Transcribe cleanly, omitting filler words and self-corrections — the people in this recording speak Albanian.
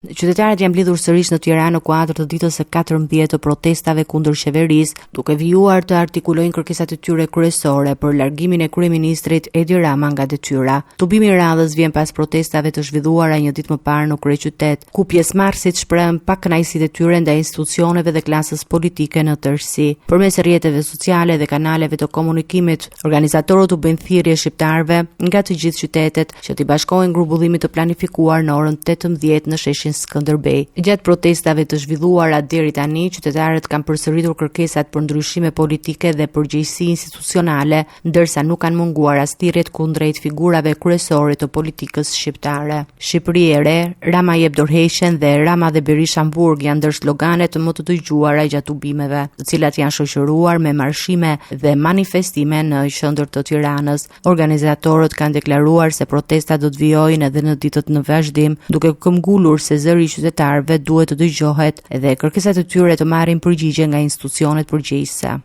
Qytetarët janë mblidhur sërish në Tiranë në kuadër të ditës së 14 të protestave kundër qeverisë, duke vijuar të artikulojnë kërkesat e tyre kryesore për largimin e kryeministrit Edi Rama nga detyra. Tubimi i radhës vjen pas protestave të zhvilluara një ditë më parë në kryeqytet, ku pjesëmarrësit shprehën pakënaqësitë e tyre ndaj institucioneve dhe klasës politike në tërësi. Përmes rrjeteve sociale dhe kanaleve të komunikimit, organizatorët u bëjnë thirrje shqiptarëve nga të gjithë qytetet që t'i bashkohen grumbullimit të planifikuar në orën 18 në sheshin Skënderbej. Gjatë protestave të zhvilluara deri tani, qytetarët kanë përsëritur kërkesat për ndryshime politike dhe përgjegjësi institucionale, ndërsa nuk kanë munguar as thirrjet kundrejt figurave kryesore të politikës shqiptare. Shqipëri e re, Rama jep dorëheqjen dhe Rama dhe Berisha Hamburg janë ndër sloganet më të dëgjuara gjatë tubimeve, të cilat janë shoqëruar me marshime dhe manifestime në qendër të Tiranës. Organizatorët kanë deklaruar se protestat do të vijojnë edhe në ditët në vazhdim, duke këmbgulur se zëri i qytetarëve duhet të dëgjohet dhe kërkesat e tyre të marrin përgjigje nga institucionet përgjegjëse.